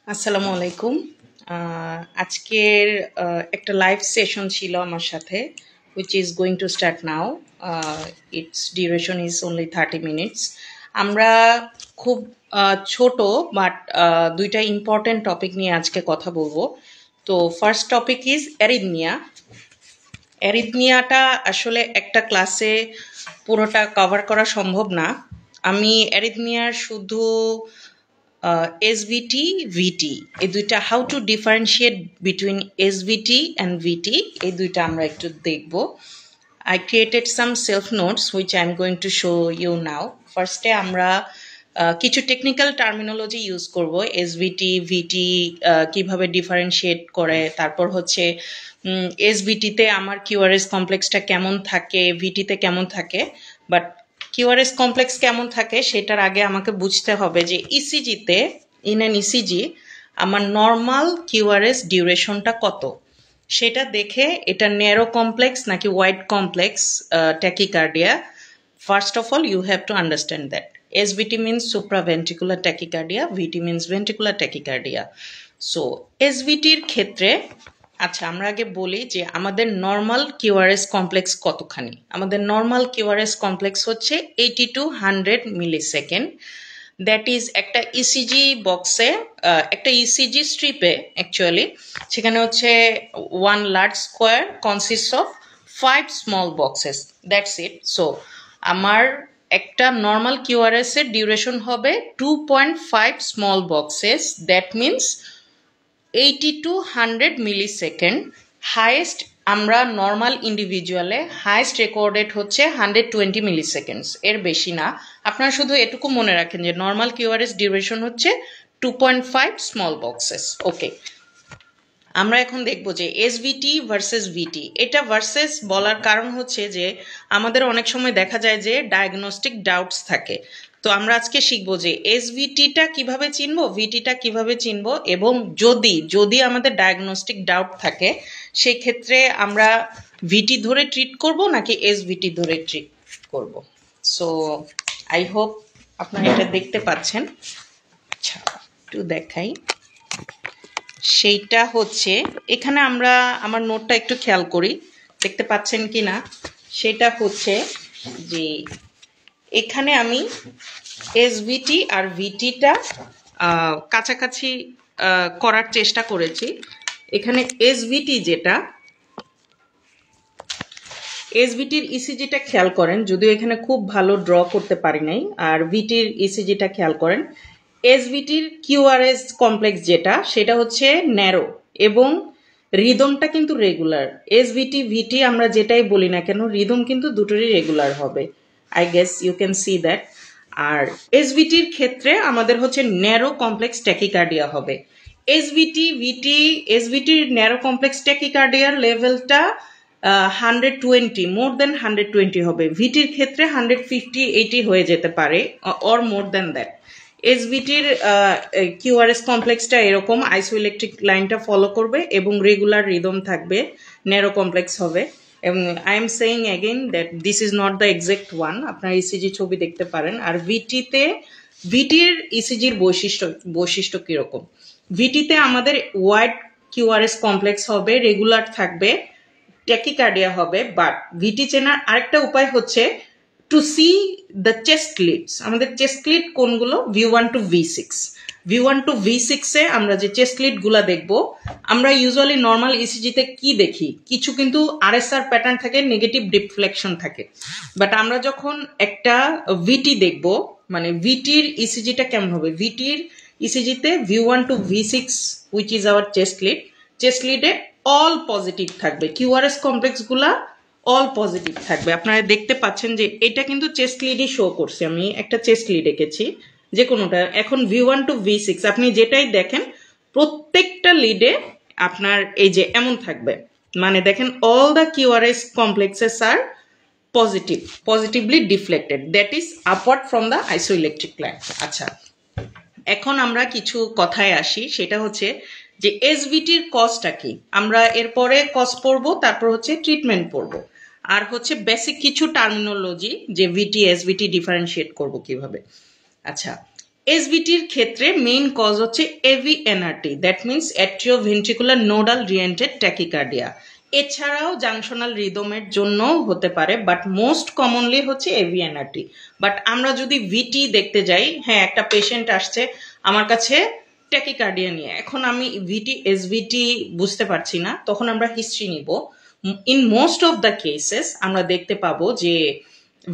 আসসালামু আলাইকুম। আজকের একটা লাইভ সেশন ছিল আমার সাথে, which is going to start now. Its duration is only 30 minutes. আমরা খুব ছোট বাট দুইটা ইম্পর্টেন্ট টপিক নিয়ে আজকে কথা বলবো। তো ফার্স্ট টপিক ইজ অ্যারিথমিয়া। অ্যারিথমিয়াটা আসলে একটা ক্লাসে পুরোটা কভার করা সম্ভব না। আমি অ্যারিথমিয়ার শুধু SVT, VT এই দুইটা how to differentiate between SVT and VT এই দুইটা আমরা একটু দেখব। I created some self notes which I'm going to show you now. ফার্স্টে আমরা কিছু টেকনিক্যাল টার্মিনোলজি ইউজ করব, SVT, VT কিভাবে ডিফারেন্সিয়েট করে, তারপর হচ্ছে SVT-তে আমার QRS কমপ্লেক্সটা কেমন থাকে, VT-তে কেমন থাকে। বাট QRS কমপ্লেক্স কেমন থাকে সেটার আগে আমাকে বুঝতে হবে যে ইসিজিতে ইন অ্যান ইসিজি আমার নর্মাল QRS ডিউরেশনটা কত, সেটা দেখে এটা ন্যারো কমপ্লেক্স নাকি wide complex tachycardia. First of all you have to understand that SVT means supraventricular tachycardia, VT means ventricular tachycardia. So SVT-র ক্ষেত্রে আচ্ছা আমরা আগে বলি যে আমাদের নর্মাল QRS কমপ্লেক্স কতখানি। আমাদের নর্মাল QRS কমপ্লেক্স হচ্ছে 80 to 100 মিলিসেকেন্ড। দ্যাট ইজ একটা ইসিজি বক্সে, একটা ইসিজি স্ট্রিপে অ্যাকচুয়ালি সেখানে হচ্ছে one large square consist of 5 small boxes, that's it. So আমার একটা নর্মাল QRS এর ডিউরেশন হবে 2.5 small boxes, that means 80 to 100 millisecond. Highest আমরা নর্মাল ইন্ডিভিজুয়ালে হাইয়েস্ট রেকর্ডেড হচ্ছে 120 মিলিসেকেন্ডস, এর বেশি না। আপনারা শুধু এটুকু মনে রাখেন যে নর্মাল QRS ডিউরেশন হচ্ছে 2.5 স্মল বক্সেস। ওকে, আমরা এখন দেখব যে SVT ভার্সেস VT। এটা ভার্সেস বলার কারণ হচ্ছে যে আমাদের অনেক সময় দেখা যায় যে ডায়াগনস্টিক ডাউটস থাকে। তো আমরা আজকে শিখবো যে SVT-টা কিভাবে চিনবো, VT-টা কিভাবে চিনবো, এবং যদি আমাদের ডায়াগনস্টিক ডাউট থাকে সেই ক্ষেত্রে আমরা VT ধরে ট্রিট করব নাকি SVT ধরে ট্রিট করব। সো আই হোপ আপনারা এটা দেখতে পাচ্ছেন। আচ্ছা একটু দেখাই, সেইটা হচ্ছে এখানে আমরা আমার নোটটা একটু খেয়াল করি, দেখতে পাচ্ছেন কি না। সেটা হচ্ছে যে এখানে আমি SVT আর VT-টা কাছাকাছি করার চেষ্টা করেছি। এখানে SVT যেটা, SVT-র ইসিজিটা খেয়াল করেন, যদিও এখানে খুব ভালো ড্র করতে পারি নাই। আর VT-র ইসিজিটা খেয়াল করেন। SVT-র QRS কমপ্লেক্স যেটা সেটা হচ্ছে ন্যারো এবং রিদমটা কিন্তু রেগুলার। SVT, VT আমরা যেটাই বলি না কেন রিদম কিন্তু দুটোরই রেগুলার হবে। I guess you can see that. আর SVT-র ক্ষেত্রে আমাদের হচ্ছে ন্যারো কমপ্লেক্স ট্যাকিকার্ডিয়া হবে। SVT-র ন্যারো কমপ্লেক্স ট্যাকিকার্ডিয়ার লেভেলটা 120, মোর দেন 120 হবে। VT-র ক্ষেত্রে 150, 80 হয়ে যেতে পারে অর মোর দেন দ্যাট। SVT-র QRS কমপ্লেক্সটা এরকম আইসোইলেকট্রিক লাইনটা ফলো করবে এবং রেগুলার রিদম থাকবে, ন্যারো কমপ্লেক্স হবে। এবং I am saying again that this is not the exact one, আপনার ইসিজি ছবি দেখতে পারেন। আর VT-র ইসিজির বৈশিষ্ট্য কীরকম, VT-তে আমাদের ওয়াইড QRS কমপ্লেক্স হবে, রেগুলার থাকবে, ট্যাকিকার্ডিয়া হবে। বাট VT চেনার আরেকটা উপায় হচ্ছে to see the chest leads. আমাদের চেস্ট লিড কোনগুলো, V1 to V6। V1 to V6-এ আমরা যে চেস্ট লিডগুলো দেখবো, আমরা ইউজুয়ালি নর্মাল ইসিজিতে কি দেখি, কিছু কিন্তু RSR প্যাটার্ন থাকে, নেগেটিভ ডিফ্লেকশন থাকে। বাট আমরা যখন একটা VT দেখবো, মানে VT-র ইসিজিটা কেমন হবে, VT-র ইসিজিতে V1 to V6 which is our chest লিডে অল পজিটিভ থাকবে, QRS কমপ্লেক্সগুলা অল পজিটিভ থাকবে। আপনারা দেখতে পাচ্ছেন যে এটা কিন্তু চেস্ট লিডই শো করছে, আমি একটা চেস্ট লিড এঁকেছি যে কোনোটা। এখন V1 to V6 আপনি যেটাই দেখেন প্রত্যেকটা লিডে আপনার এই যে এমন থাকবে, মানে দেখেন all the QRS complexes are positively deflected, that is upward from the isoelectric line. আচ্ছা এখন আমরা কিছু কথায় আসি, সেটা হচ্ছে যে SVT-র কজটা কি। আমরা এরপরে কজ পড়বো, তারপর হচ্ছে ট্রিটমেন্ট পড়বো, আর হচ্ছে বেসিক কিছু টার্মিনোলজি যে VT SVT ডিফারেন্সিয়েট করব কিভাবে। আচ্ছা এসভিটির ক্ষেত্রে মেইন কজ হচ্ছে AVNRT, that means atrioventricular nodal reentrant tachycardia. এছাড়াও জাংশনাল রিদমের জন্যও হতে পারে, বাট মোস্ট কমনলি হচ্ছে এভিএনআরটি। বাট আমরা যদি ভিটি দেখতে যাই, হ্যাঁ একটা পেশেন্ট আসছে আমার কাছে ট্যাকিকার্ডিয়া নিয়ে, এখন আমি ভিটি এসভিটি বুঝতে পারছি না, তখন আমরা হিস্ট্রি নিব। In most of the cases আমরা দেখতে পাবো যে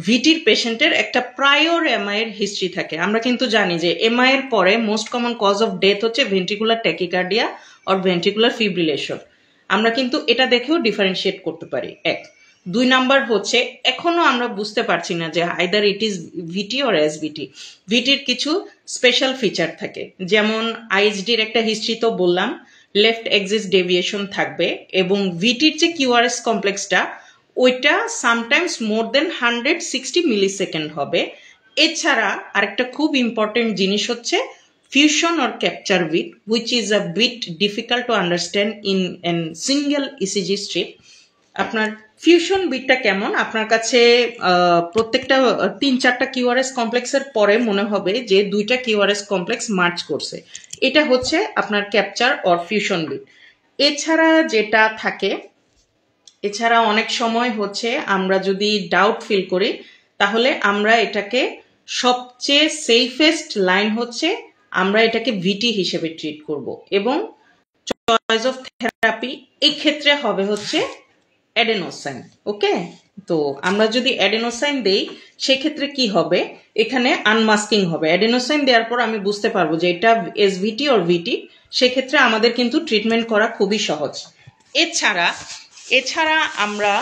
ভিটির পেশেন্টের একটা প্রায়র এমআই এর হিস্ট্রি থাকে। আমরা কিন্তু জানি যে এমআই এর পরে most common cause of death হচ্ছে ventricular tachycardia or ventricular fibrillation. আমরা কিন্তু এটা দেখেও ডিফারেন্সিয়েট করতে পারি। এক, দুই নাম্বার হচ্ছে এখনো আমরা বুঝতে পারছি না যে either it is VT or SVT. ভিটির কিছু স্পেশাল ফিচার থাকে, যেমন আইএইচডির একটা হিস্ট্রি তো বললাম, লেফট এক্সিস ডেভিয়েশন থাকবে, এবং ভিটির যে কিউআরএস কমপ্লেক্সটা ওইটা সামটাইমস মোর দেন 160 মিলিসেকেন্ড হবে। এছাড়া আরেকটা খুব ইম্পর্টেন্ট জিনিস হচ্ছে fusion or capture bit, which is a bit difficult to understand in a single ECG strip. আপনার ফিউশন বিটটা কেমন, আপনার কাছে প্রত্যেকটা 3-4টা কিউআরএস কমপ্লেক্সের পরে মনে হবে যে 2টা কিউআরএস কমপ্লেক্স মার্জ করছে, এটা হচ্ছে আপনার ক্যাপচার অর ফিউশন বিট। এছাড়া যেটা থাকে, এছাড়া অনেক সময় হচ্ছে আমরা যদি ডাউট ফিল করি, তাহলে আমরা এটাকে সবচেয়ে সেফেস্ট লাইন হচ্ছে আমরা এটাকে ভিটি হিসেবে ট্রিট করব, এবং চয়েস অফ থেরাপি এই ক্ষেত্রে হবে হচ্ছে অ্যাডেনোসাইন। ওকে, তো আমরা যদি অ্যাডেনোসাইন দেই সেক্ষেত্রে কি হবে, এখানে আনমাস্কিং হবে। অ্যাডেনোসাইন দেওয়ার পর আমি বুঝতে পারবো যে এটা এসভিটি অর ভিটি, সেক্ষেত্রে আমাদের কিন্তু ট্রিটমেন্ট করা খুবই সহজ। এছাড়া আমরা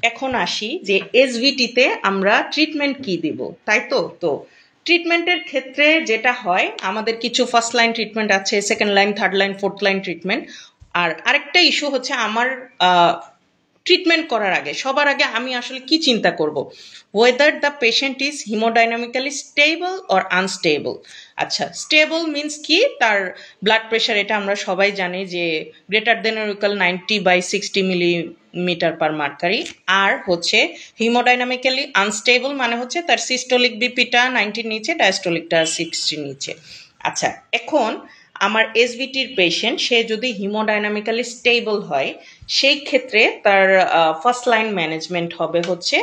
এখন আসি যে এসভিটিতে আমরা ট্রিটমেন্ট কি দিব, তাই তো ট্রিটমেন্টের ক্ষেত্রে যেটা হয়, আমাদের কিছু ফার্স্ট লাইন ট্রিটমেন্ট আছে, second line, third line, fourth line treatment. আর আরেকটা ইস্যু হচ্ছে আমার ট্রিটমেন্ট করার আগে সবার আগে আমি আসলে কি চিন্তা করব, whether the patient is haemodynamically stable or unstable. আচ্ছা, স্টেবল মিনস কি, তার ব্লাড প্রেশার, এটা আমরা সবাই জানি যে greater than or equal 90/60 millimetre per mercury. আর হচ্ছে হিমোডাইনামিক্যালি আনস্টেবল মানে হচ্ছে তার সিস্টোলিক বিপিটা 90 নিচে, ডায়াস্টোলিকটা 60 নিচে। আচ্ছা, এখন আমার এসভিটির পেশেন্ট সে যদি হিমোডাইনামিক্যালি স্টেবল হয়, সেই ক্ষেত্রে তার ফার্স্ট লাইন ম্যানেজমেন্ট হবে হচ্ছে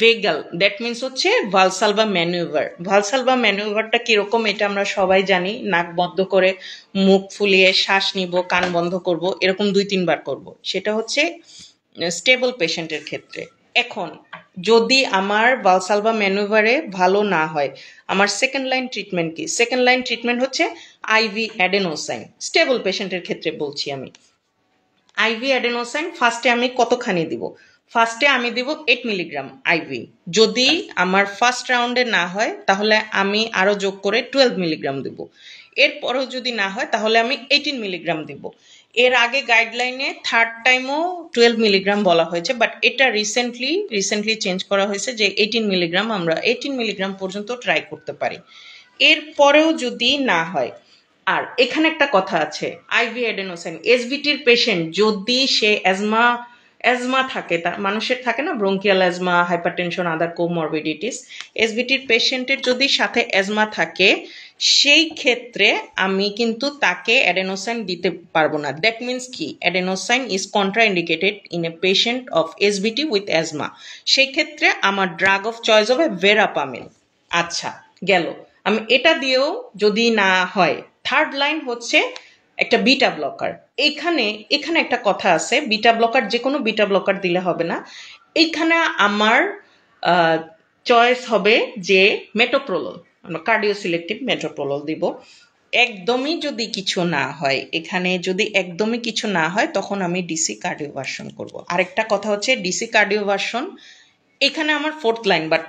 ভেগাল, দ্যাট মিনস হচ্ছে ভালসালভা ম্যানুভার। ভালসালভা ম্যানুভারটা কিরকম এটা আমরা সবাই জানি, নাক বন্ধ করে মুখ ফুলিয়ে শ্বাস নিব, কান বন্ধ করব, এরকম 2-3 বার করব, সেটা হচ্ছে স্টেবল পেশেন্টের ক্ষেত্রে। এখন যদি আমার ভালসালভা ম্যানুভারে ভালো না হয়, আমার সেকেন্ড লাইন ট্রিটমেন্ট কি? সেকেন্ড লাইন ট্রিটমেন্ট হচ্ছে আইভি অ্যাডেনোসাইন, স্টেবল পেশেন্টের ক্ষেত্রে বলছি আমি। আইভি অ্যাডেনোসাইন ফার্স্টে আমি কতখানি দিব? ফার্স্টে আমি দিব 8 মিলিগ্রাম আইভি। যদি আমার ফার্স্ট রাউন্ডে না হয় তাহলে আমি আরও যোগ করে 12 মিলিগ্রাম দিব। এরপরেও যদি না হয় তাহলে আমি 18 মিলিগ্রাম দিব। এর আগে গাইডলাইনে থার্ড টাইমও 12 মিলিগ্রাম বলা হয়েছে, বাট এটা রিসেন্টলি চেঞ্জ করা হয়েছে যে 18 মিলিগ্রাম, আমরা 18 মিলিগ্রাম পর্যন্ত ট্রাই করতে পারি। এরপরেও যদি না হয়, আর এখানে একটা কথা আছে, আইভি অ্যাডেনোসাইন এসভিটির পেশেন্ট যদি সে অ্যাজমা থাকে, তার মানুষের থাকে না ব্রঙ্কিয়াল অ্যাজমা, হাইপারটেনশন, আদার কোমরবিডিটিস, এসভিটির পেশেন্টের যদি সাথে অ্যাজমা থাকে, সেই ক্ষেত্রে আমি কিন্তু তাকে অ্যাডেনোসাইন দিতে পারবো না। দ্যাট মিনস কি, adenosine is contraindicated in a patient of SVT with asthma. সেই ক্ষেত্রে আমার ড্রাগ অফ চয়েস হবে ভেরাপামিন। আচ্ছা, গেল। আমি এটা দিয়েও যদি না হয়, থার্ড লাইন হচ্ছে একটা বিটা ব্লকার। এখানে একটা কথা আছে, বিটা ব্লকার যে কোনো বিটা ব্লকার দিলে হবে না, এইখানে আমার চয়েস হবে যে মেটোপ্রোলোল, আমরা কার্ডিও সিলেক্টিভ মেটোপ্রোলোল দিব। একদমই যদি কিছু না হয়, এখানে যদি একদমই কিছু না হয়, তখন আমি ডিসি কার্ডিওভার্সন করব। আরেকটা কথা হচ্ছে ডিসি কার্ডিওভার্সন এখানে আমার ফোর্থ লাইন, বাট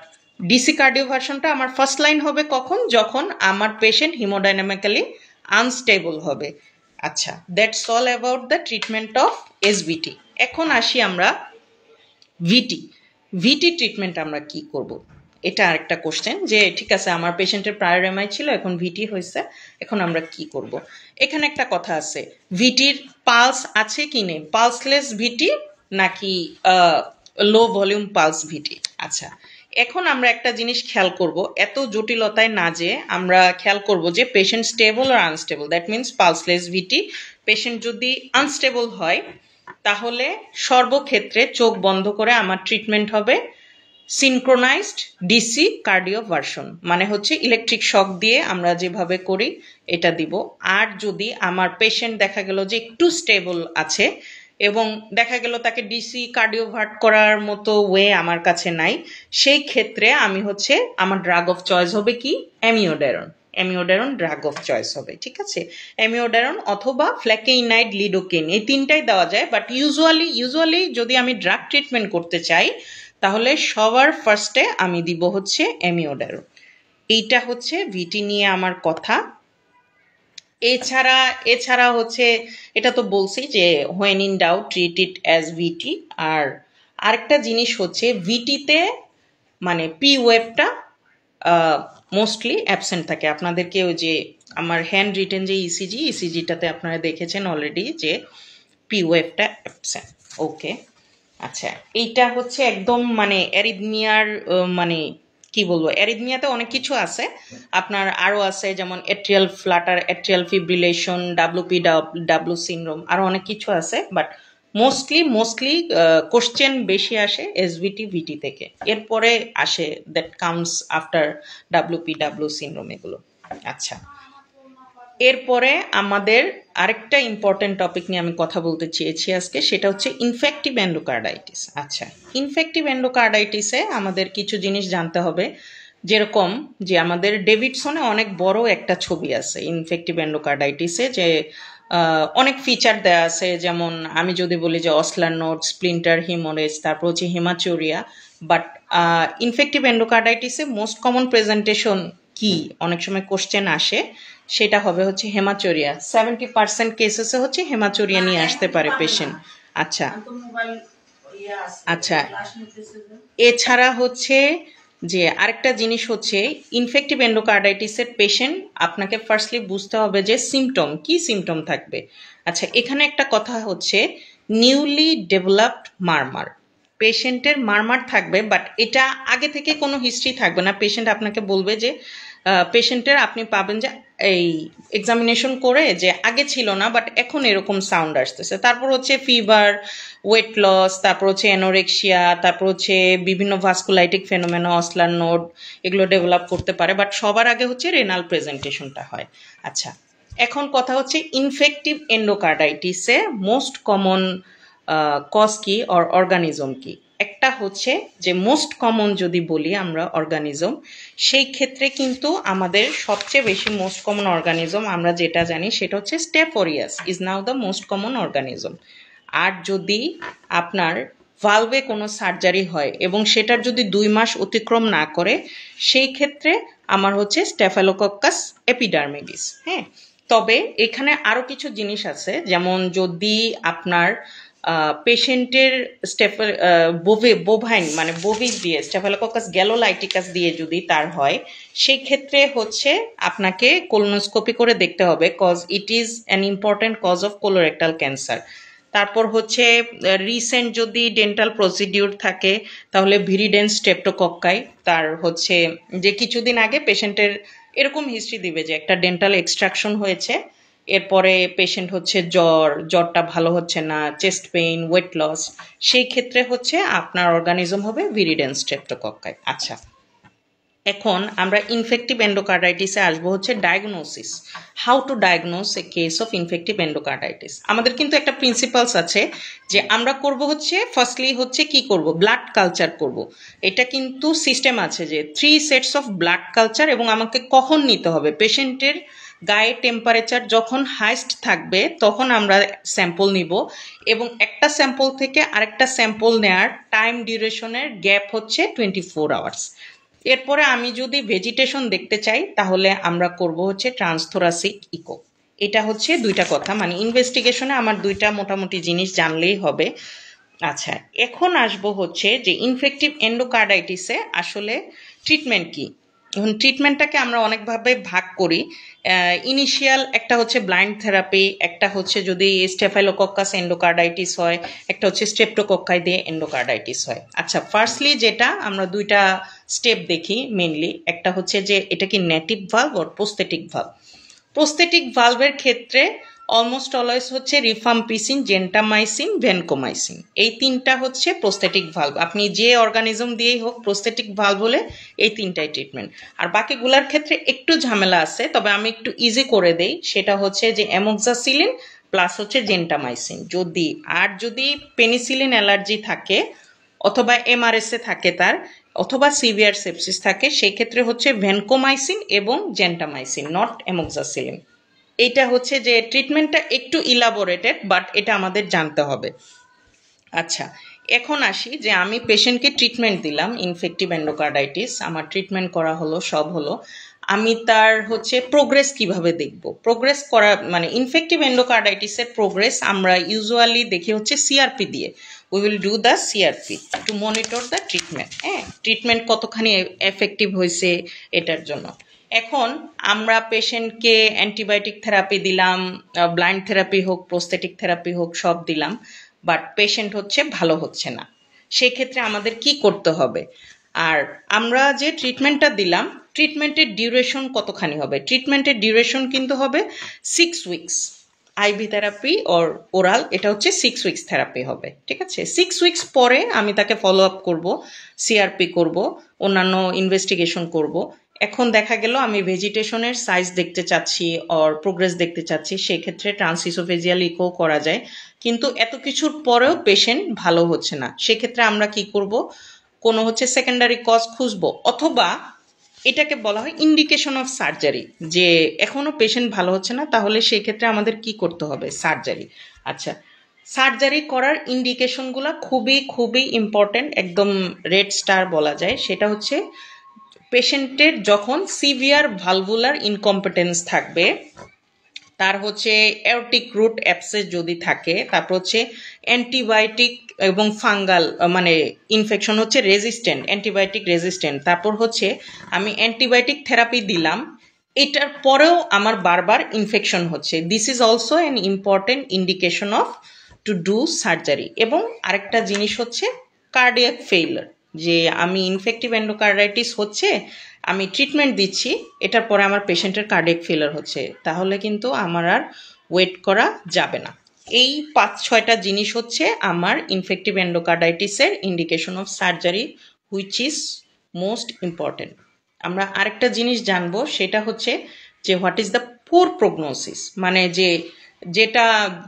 ডিসি কার্ডিওভার্সনটা আমার ফার্স্ট লাইন হবে কখন? যখন আমার পেশেন্ট হিমোডাইনামিক্যালি আনস্টেবল হবে। আচ্ছা, that's all about the treatment of SVT. এখন আসি আমরা ভিটি ট্রিটমেন্ট আমরা কি করব? এটা আরেকটা কোশ্চেন যে ঠিক আছে আমার পেশেন্টের প্রায়র এমআই ছিল, এখন ভিটি হয়েছে, এখন আমরা কি করব? এখানে একটা কথা আছে, ভিটির পালস আছে কি নেই, পালসলেস ভিটি নাকি লো ভলিউম পালস ভিটি। আচ্ছা, এখন আমরা একটা জিনিস খেয়াল করব, এত জটিলতায় না যে আমরা খেয়াল করব যে পেশেন্ট স্টেবল আর unstable, that means pulseless VT. Patient যদি আনস্টেবল হয় তাহলে সর্বক্ষেত্রে চোখ বন্ধ করে আমার ট্রিটমেন্ট হবে সিনক্রোনাইজড ডিসি কার্ডিওভার্সন, মানে হচ্ছে ইলেকট্রিক শক দিয়ে আমরা যেভাবে করি এটা দিব। আর যদি আমার পেশেন্ট দেখা গেল যে একটু স্টেবল আছে এবং দেখা গেল তাকে ডিসি কার্ডিওভার্ট করার মতো ওয়ে আমার কাছে নাই, সেই ক্ষেত্রে আমি হচ্ছে আমার ড্রাগ অফ চয়েস হবে কি অ্যামিওডারন। অ্যামিওডারন ড্রাগ অফ চয়েস হবে, ঠিক আছে। অ্যামিওডারন অথবা ফ্ল্যাকেইনাইড লিডোকেইন, এই তিনটাই দেওয়া যায়। বাট ইউজুয়ালি যদি আমি ড্রাগ ট্রিটমেন্ট করতে চাই তাহলে সবার ফার্স্টে আমি দিব হচ্ছে অ্যামিওডারন। এইটা হচ্ছে ভিটি নিয়ে আমার কথা। এছাড়া হচ্ছে এটা তো বলছি যে when in doubt treat it as VT. আর আরেকটা জিনিস হচ্ছে ভিটিতে মানে পি ওয়েভটা মোস্টলি অ্যাবসেন্ট থাকে। আপনাদেরকে ওই যে আমার হ্যান্ড রিটেন যে ইসিজিটাতে আপনারা দেখেছেন অলরেডি যে পি ওয়েভটা অ্যাবসেন্ট। ওকে, আচ্ছা, এইটা হচ্ছে একদম মানে অ্যারিথমিয়ার মানে কি বলবো, অ্যারিথমিয়াতে অনেক কিছু আছে, আপনার আরও আছে যেমন atrial Flutter, atrial fibrillation, W syndrome, আরও অনেক কিছু আছে। বাট মোস্টলি কোশ্চেন বেশি আসে এসভিটি ভিটি থেকে, এরপরে আসে that comes after W syndrome এগুলো। আচ্ছা, এরপরে আমাদের আরেকটা ইম্পর্টেন্ট টপিক নিয়ে আমি কথা বলতে চেয়েছি আজকে, সেটা হচ্ছে ইনফেক্টিভ এন্ডোকার্ডাইটিস। আচ্ছা, ইনফেক্টিভ এন্ডোকার্ডাইটিসে আমাদের কিছু জিনিস জানতে হবে, যেরকম যে আমাদের ডেভিডসনে অনেক বড় একটা ছবি আছে ইনফেক্টিভ এন্ডোকার্ডাইটিসে, যে অনেক ফিচার দেওয়া আছে। যেমন আমি যদি বলি যে অসলার নোড, স্প্লিন্টার, হিমোরেজ, তারপর হচ্ছে হেমাচুরিয়া। বাট ইনফেক্টিভ এন্ডোকার্ডাইটিসে মোস্ট কমন প্রেজেন্টেশন কি অনেক সময় কোশ্চেন আসে, সেটা হবে হচ্ছে হেমাচুরিয়া। 70% কেসেসে হচ্ছে হেমাচুরিয়া নিয়ে আসতে পারে পেশেন্ট। আচ্ছা আচ্ছা, এছাড়া হচ্ছে যে আরেকটা জিনিস হচ্ছে ইনফেক্টিভ এন্ডোকার্ডাইটিসের পেশেন্ট আপনাকে ফার্স্টলি বুঝতে হবে যে সিমটম কি সিমটম থাকবে। আচ্ছা, এখানে একটা কথা হচ্ছে নিউলি ডেভেলপড মারমার, পেশেন্টের মারমার থাকবে, বাট এটা আগে থেকে কোনো হিস্ট্রি থাকবে না। পেশেন্ট আপনাকে বলবে যে পেশেন্টের আপনি পাবেন যে এই এক্সামিনেশন করে যে আগে ছিল না বাট এখন এরকম সাউন্ড আসতেছে। তারপর হচ্ছে ফিভার, ওয়েট লস, তারপর হচ্ছে অ্যানোরেক্সিয়া, তারপর হচ্ছে বিভিন্ন ভাস্কুলাইটিক ফেনোমেনা, অসলার নোড, এগুলো ডেভেলপ করতে পারে। বাট সবার আগে হচ্ছে রেনাল প্রেজেন্টেশনটা হয়। আচ্ছা, এখন কথা হচ্ছে ইনফেক্টিভ এন্ডোকার্ডাইটিসে মোস্ট কমন কজ কি অর অর্গানিজম কি। একটা হচ্ছে যে মোস্ট কমন যদি বলি আমরা অর্গানিজম, সেই ক্ষেত্রে কিন্তু আমাদের সবচেয়ে বেশি মোস্ট কমন অর্গানিজম আমরা যেটা জানি সেটা হচ্ছে staph aureus is now the most common organism. আর যদি আপনার ভালভে কোনো সার্জারি হয় এবং সেটার যদি 2 মাস অতিক্রম না করে, সেই ক্ষেত্রে আমার হচ্ছে স্টেফাইলোকক্কাস এপিডার্মিডিস। হ্যাঁ, তবে এখানে আরও কিছু জিনিস আছে, যেমন যদি আপনার পেশেন্টের বোভাইন মানে বভিজ দিয়ে স্টেফাইলোকক্কাস গ্যালোলাইটিকাস দিয়ে যদি তার হয়, সেই ক্ষেত্রে হচ্ছে আপনাকে কোলোনোস্কোপি করে দেখতে হবে, cause it is an important cause of colorectal cancer. তারপর হচ্ছে রিসেন্ট যদি ডেন্টাল প্রসিডিউর থাকে তাহলে ভিরিডেন্স স্ট্রেপ্টোকক্কাই, তার হচ্ছে যে কিছুদিন আগে পেশেন্টের এরকম হিস্ট্রি দিবে যে একটা ডেন্টাল এক্সট্রাকশন হয়েছে, এরপরে পেশেন্ট হচ্ছে জ্বরটা ভালো হচ্ছে না, চেস্ট পেইন, ওয়েট লস, সেই ক্ষেত্রে হচ্ছে আপনার অর্গানিজম হবে ভিরিডেন্স স্ট্রেপ্টোকক্কাই। আচ্ছা, এখন আমরা ইনফেক্টিভ এন্ডোকার্ডাইটিসে আসবো হচ্ছে diagnosis, how to diagnose A case of infective endocarditis. আমাদের কিন্তু একটা প্রিন্সিপালস আছে যে আমরা করব হচ্ছে ফার্স্টলি হচ্ছে কি করব, ব্লাড কালচার করব। এটা কিন্তু সিস্টেম আছে যে 3 সেটস অফ ব্লাড কালচার, এবং আমাকে কখন নিতে হবে, পেশেন্টের গায়ে টেম্পারেচার যখন হাইস্ট থাকবে তখন আমরা স্যাম্পল নিব, এবং একটা স্যাম্পল থেকে আরেকটা স্যাম্পল নেওয়ার টাইম ডিউরেশনের গ্যাপ হচ্ছে 24 আওয়ার্স। এরপরে আমি যদি ভেজিটেশন দেখতে চাই তাহলে আমরা করব হচ্ছে ট্রান্সথোরাসিক ইকো। এটা হচ্ছে দুইটা কথা, মানে ইনভেস্টিগেশনে আমার দুইটা মোটামুটি জিনিস জানলেই হবে। আচ্ছা, এখন আসবো হচ্ছে যে ইনফেক্টিভ এন্ডোকার্ডাইটিসে আসলে ট্রিটমেন্ট কি। এখন ট্রিটমেন্টটাকে আমরা অনেকভাবে ভাগ করি। ইনিশিয়াল একটা হচ্ছে ব্লাইন্ড থেরাপি, একটা হচ্ছে যদি স্টেফাইলোকক্কাস এন্ডোকার্ডাইটিস হয়, একটা হচ্ছে স্ট্রেপ্টোকক্কাই দিয়ে এন্ডোকার্ডাইটিস হয়। আচ্ছা, ফার্স্টলি যেটা আমরা দুইটা স্টেপ দেখি মেনলি, একটা হচ্ছে যে এটা কি নেটিভ ভালভ আর প্রোস্থেটিক ভালভ। প্রোস্থেটিক ভালভের ক্ষেত্রে অলমোস্ট অলওয়েজ হচ্ছে রিফাম্পিসিন, জেন্টামাইসিন, ভ্যানকোমাইসিন, এই তিনটা হচ্ছে প্রোস্থেটিক ভালভ। আপনি যে অর্গানিজম দিয়েই হোক প্রোস্থেটিক ভালভ হলে এই তিনটাই ট্রিটমেন্ট। আর বাকিগুলোর ক্ষেত্রে একটু ঝামেলা আছে, তবে আমি একটু ইজি করে দেই। সেটা হচ্ছে যে অ্যামোক্সাসিলিন প্লাস হচ্ছে জেন্টামাইসিন। যদি পেনিসিলিন অ্যালার্জি থাকে অথবা এমআরএসএ থাকে তার, অথবা সিভিয়ার সেপসিস থাকে, সেই ক্ষেত্রে হচ্ছে ভ্যানকোমাইসিন এবং জেন্টামাইসিন, নট অ্যামোক্সাসিলিন। এইটা হচ্ছে যে ট্রিটমেন্টটা একটু ইলাবোরেটেড, বাট এটা আমাদের জানতে হবে। আচ্ছা, এখন আসি যে আমি পেশেন্টকে ট্রিটমেন্ট দিলাম ইনফেক্টিভ এন্ডোকার্ডাইটিস, আমার ট্রিটমেন্ট করা হলো, সব হলো। আমি তার হচ্ছে প্রোগ্রেস কিভাবে দেখব? প্রোগ্রেস করা মানে ইনফেক্টিভ এন্ডোকার্ডাইটিসের প্রোগ্রেস আমরা ইউজুয়ালি দেখি হচ্ছে সিআরপি দিয়ে। We will do the CRP two monitor the treatment. হ্যাঁ, ট্রিটমেন্ট কতখানি এফেক্টিভ হয়েছে এটার জন্য। এখন আমরা পেশেন্টকে অ্যান্টিবায়োটিক থেরাপি দিলাম, ব্লাইন্ড থেরাপি হোক, প্রোস্থেটিক থেরাপি হোক, সব দিলাম, বাট পেশেন্ট হচ্ছে ভালো হচ্ছে না। সেক্ষেত্রে আমাদের কি করতে হবে? আর আমরা যে ট্রিটমেন্টটা দিলাম, ট্রিটমেন্টের ডিউরেশন কতখানি হবে? ট্রিটমেন্টের ডিউরেশন কিন্তু হবে 6 উইকস। আইভি থেরাপি ওর ওরাল, এটা হচ্ছে 6 উইকস থেরাপি হবে। ঠিক আছে, 6 উইকস পরে আমি তাকে ফলো আপ করবো, সিআরপি করব, অন্যান্য ইনভেস্টিগেশন করব। এখন দেখা গেল আমি ভেজিটেশনের সাইজ দেখতে চাচ্ছি অর প্রোগ্রেস দেখতে চাচ্ছি, সেক্ষেত্রে ট্রান্সইসোফেজিয়াল ইকো করা যায়। কিন্তু এত কিছুর পরেও পেশেন্ট ভালো হচ্ছে না, সেক্ষেত্রে আমরা কি করব? কোনো হচ্ছে সেকেন্ডারি কজ খুঁজবো, অথবা এটাকে বলা হয় ইন্ডিকেশন অফ সার্জারি, যে এখনো পেশেন্ট ভালো হচ্ছে না, তাহলে সেই ক্ষেত্রে আমাদের কি করতে হবে? সার্জারি। আচ্ছা, সার্জারি করার ইন্ডিকেশনগুলো খুবই খুবই ইম্পর্টেন্ট, একদম রেড স্টার বলা যায়। সেটা হচ্ছে পেশেন্টের যখন সিভিয়ার ভালভুলার ইনকম্পিটেন্স থাকবে, তার হচ্ছে অ্যাওরটিক রুট অ্যাবসেস যদি থাকে, তারপর হচ্ছে অ্যান্টিবায়োটিক এবং ফাঙ্গাল মানে ইনফেকশন হচ্ছে রেজিস্ট্যান্ট, অ্যান্টিবায়োটিক রেজিস্ট্যান্ট, তারপর হচ্ছে আমি অ্যান্টিবায়োটিক থেরাপি দিলাম, এটার পরেও আমার বারবার ইনফেকশন হচ্ছে, this is also an important indication of to do surgery. এবং আরেকটা জিনিস হচ্ছে কার্ডিয়াক ফেইলার, যে আমি ইনফেক্টিভ এন্ডোকার্ডাইটিস হচ্ছে, আমি ট্রিটমেন্ট দিচ্ছি, এটার পরে আমার পেশেন্টের কার্ডিয়াক ফেইলার হচ্ছে, তাহলে কিন্তু আমার আর ওয়েট করা যাবে না। এই 5-6টা জিনিস হচ্ছে আমার ইনফেক্টিভ এন্ডোকার্ডাইটিসের indication of surgery, which is most important. আমরা আরেকটা জিনিস জানবো, সেটা হচ্ছে যে what is the poor prognosis, মানে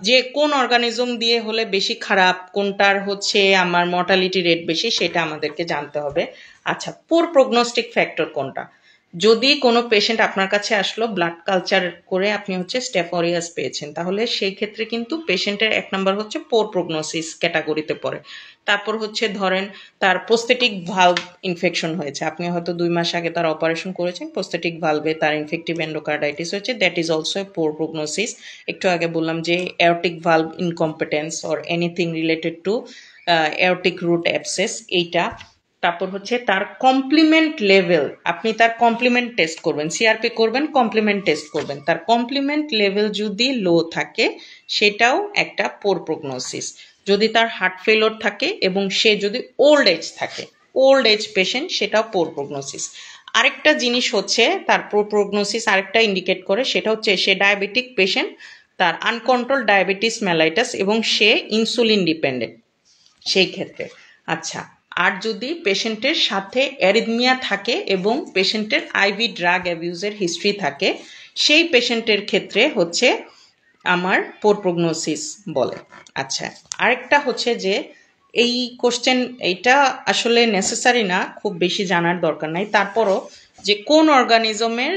যে কোন অর্গানিজম দিয়ে হলে বেশি খারাপ, কোনটার হচ্ছে আমার মর্টালিটি রেট বেশি, সেটা আমাদেরকে জানতে হবে। আচ্ছা, পুর প্রগনোস্টিক ফ্যাক্টর কোনটা? যদি কোনো পেশেন্ট আপনার কাছে আসলো, ব্লাড কালচার করে আপনি হচ্ছে স্টেফ অরিয়াস পেয়েছেন, তাহলে সেই ক্ষেত্রে কিন্তু পেশেন্টের 1 নম্বর হচ্ছে পোর প্রগনোসিস ক্যাটাগরিতে পড়ে। তারপর হচ্ছে ধরেন তার প্রোস্থেটিক ভালভ ইনফেকশন হয়েছে, আপনি হয়তো 2 মাস আগে তার অপারেশন করেছেন, প্রোস্থেটিক ভালভে তার ইনফেক্টিভ এন্ডোকার্ডাইটিস হয়েছে, that is also a poor prognosis. একটু আগে বললাম যে aortic valve incompetence or anything related to aortic root abscess, এইটা। তারপর হচ্ছে তার কমপ্লিমেন্ট লেভেল, আপনি তার কমপ্লিমেন্ট টেস্ট করবেন, সিআরপি করবেন, কমপ্লিমেন্ট টেস্ট করবেন, তার কমপ্লিমেন্ট লেভেল যদি লো থাকে, সেটাও একটা পোর প্রগনোসিস। যদি তার হার্ট ফেলোর থাকে এবং সে যদি ওল্ড এজ থাকে, ওল্ড এজ পেশেন্ট, সেটাও পোর প্রগনোসিস। আরেকটা জিনিস হচ্ছে তার পোর প্রগনোসিস আরেকটা ইন্ডিকেট করে, সেটা হচ্ছে সে ডায়াবেটিক পেশেন্ট, তার আনকন্ট্রোল ডায়াবেটিস মেলাইটাস, এবং সে ইনসুলিন ডিপেন্ডেন্ট সেই ক্ষেত্রে। আচ্ছা, আর যদি পেশেন্টের সাথে অ্যারিথমিয়া থাকে এবং পেশেন্টের আইভি ড্রাগ অ্যাবিউজের হিস্ট্রি থাকে, সেই পেশেন্টের ক্ষেত্রে হচ্ছে আমার পোর প্রগনোসিস বলে। আচ্ছা, আরেকটা হচ্ছে যে এই কোশ্চেন, এইটা আসলে নেসেসারি না, খুব বেশি জানার দরকার নাই, তারপরও যে কোন অর্গানিজমের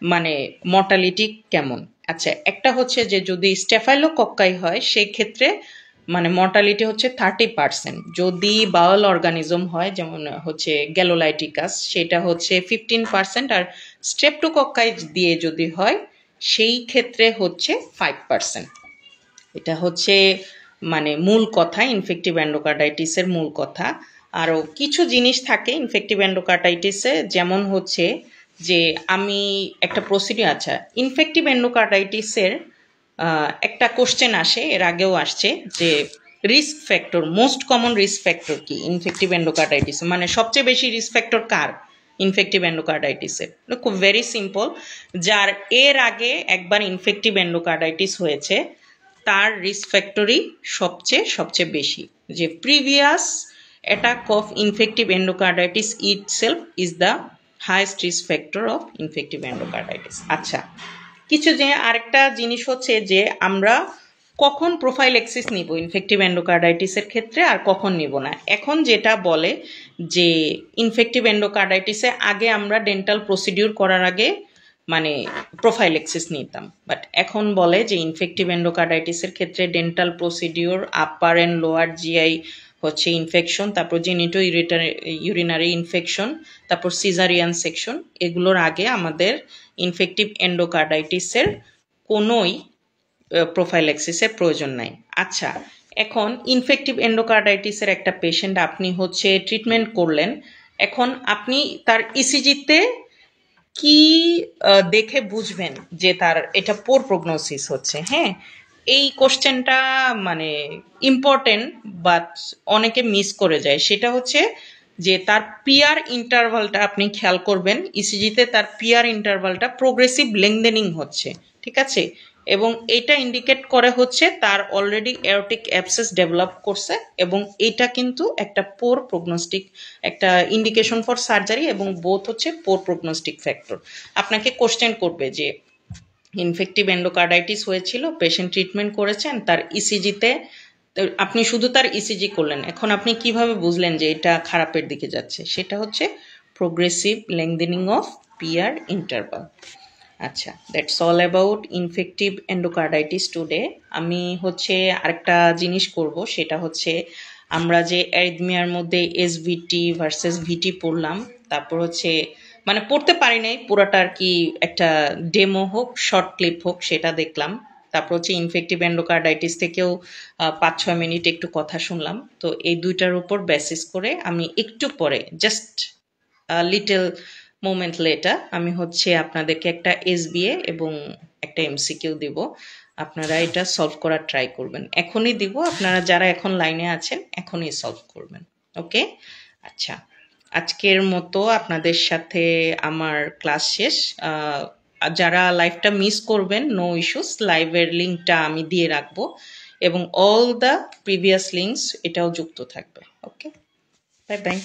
মানে মর্টালিটি কেমন। আচ্ছা, একটা হচ্ছে যে যদি স্টেফাইলোকক্কাই হয়, সেই ক্ষেত্রে মানে মর্টালিটি হচ্ছে 30%। যদি বাউল অর্গানিজম হয়, যেমন হচ্ছে গ্যালোলাইটিকাস, সেটা হচ্ছে 15%। আর স্ট্রেপ্টোকক্কাই দিয়ে যদি হয়, সেই ক্ষেত্রে হচ্ছে 5%। এটা হচ্ছে মানে মূল কথা, ইনফেক্টিভ এন্ডোকার্ডাইটিসের মূল কথা। আরও কিছু জিনিস থাকে ইনফেক্টিভ এন্ডোকার্ডাইটিসে, যেমন হচ্ছে যে আমি একটা প্রসিডিউর, আচ্ছা ইনফেক্টিভ এন্ডোকার্ডাইটিসের একটা কোশ্চেন আসে, এর আগেও আসছে, যে risk factor, most common risk factor কি ইনফেক্টিভ এন্ডোকার্ডাইটিস, মানে সবচেয়ে বেশি রিস্ক ফ্যাক্টর কার ইনফেক্টিভ এন্ডোকার্ডাইটিসের? খুব ভেরি সিম্পল, যার এর আগে একবার ইনফেক্টিভ এন্ডোকার্ডাইটিস হয়েছে তার রিস্ক ফ্যাক্টরই সবচেয়ে বেশি, যে previous attack of infective endocarditis itself is the highest risk factor of infective endocarditis. আচ্ছা, কিছু যে আরেকটা জিনিস হচ্ছে যে আমরা কখন প্রোফাইল্যাক্সিস নিব ইনফেক্টিভ এন্ডোকার্ডাইটিসের ক্ষেত্রে আর কখন নিব না। এখন যেটা বলে যে ইনফেক্টিভ এন্ডোকার্ডাইটিসে আগে আমরা ডেন্টাল প্রসিডিউর করার আগে মানে প্রোফাইল্যাক্সিস নিতাম, বাট এখন বলে যে ইনফেক্টিভ এন্ডোকার্ডাইটিসের ক্ষেত্রে dental procedure, upper and lower GI হচ্ছে ইনফেকশন, তারপর জেনিটো ইউরিনারি ইনফেকশন, তারপর সিজারিয়ান সেকশন, এগুলোর আগে আমাদের ইনফেক্টিভ এন্ডোকার্ডাইটিসের কোনোই প্রোফাইল্যাক্সিসের প্রয়োজন নাই। আচ্ছা, এখন ইনফেক্টিভ এন্ডোকার্ডাইটিসের একটা পেশেন্ট আপনি হচ্ছে ট্রিটমেন্ট করলেন, এখন আপনি তার ইসিজিতে কি দেখে বুঝবেন যে তার এটা পোর প্রগনোসিস হচ্ছে? হ্যাঁ, এই কোশ্চেনটা মানে ইম্পর্টেন্ট, বাট অনেকে মিস করে যায়। সেটা হচ্ছে যে তার পিয়ার ইন্টারভালটা আপনি খেয়াল করবেন, ইসিজিতে তার পিয়ার ইন্টারভালটা প্রোগ্রেসিভ লেংদেনিং হচ্ছে, ঠিক আছে? এবং এটা ইন্ডিকেট করে হচ্ছে তার অলরেডি এরোটিক অ্যাবসেস ডেভেলপ করছে, এবং এটা কিন্তু একটা পোর প্রগনোস্টিক, একটা ইন্ডিকেশন ফর সার্জারি, এবং বোথ হচ্ছে পোর প্রগনোস্টিক ফ্যাক্টর। আপনাকে কোশ্চেন করবে যে ইনফেক্টিভ এন্ডোকার্ডাইটিস হয়েছিল, পেশেন্ট ট্রিটমেন্ট করেছেন, তার ইসিজিতে আপনি শুধু তার ইসিজি করলেন, এখন আপনি কিভাবে বুঝলেন যে এটা খারাপের দিকে যাচ্ছে? সেটা হচ্ছে প্রোগ্রেসিভ লেংদেনিং অফ পিয়ার ইন্টারভাল। আচ্ছা, that's all about infective endocarditis today. আমি হচ্ছে আরেকটা জিনিস করব, সেটা হচ্ছে আমরা যে অ্যারিথমিয়ার মধ্যে এসভিটি ভার্সেস ভিটি পড়লাম, তারপর হচ্ছে মানে পড়তে পারি নাই পুরোটা, আর কি একটা ডেমো হোক, শর্ট ক্লিপ হোক, সেটা দেখলাম। তারপর হচ্ছে ইনফেক্টিভ এন্ডোকার্ডাইটিস থেকেও 5-6 মিনিট একটু কথা শুনলাম। তো এই দুইটার উপর বেসিস করে আমি একটু পরে, জাস্ট লিটল মোমেন্ট লেটার, আমি হচ্ছে আপনাদেরকে একটা এসবিএ এবং একটা এমসিকিউ দিব, আপনারা এটা সলভ করার ট্রাই করবেন। এখনই দিব, আপনারা যারা এখন লাইনে আছেন এখনই সলভ করবেন। ওকে, আচ্ছা, আজকের মতো আপনাদের সাথে আমার ক্লাস শেষ। যারা লাইভটা মিস করবেন, নো ইস্যুস, লাইভের লিঙ্কটা আমি দিয়ে রাখবো, এবং অল দ্য প্রিভিয়াস লিঙ্কস এটাও যুক্ত থাকবে। ওকে, বাই বাই।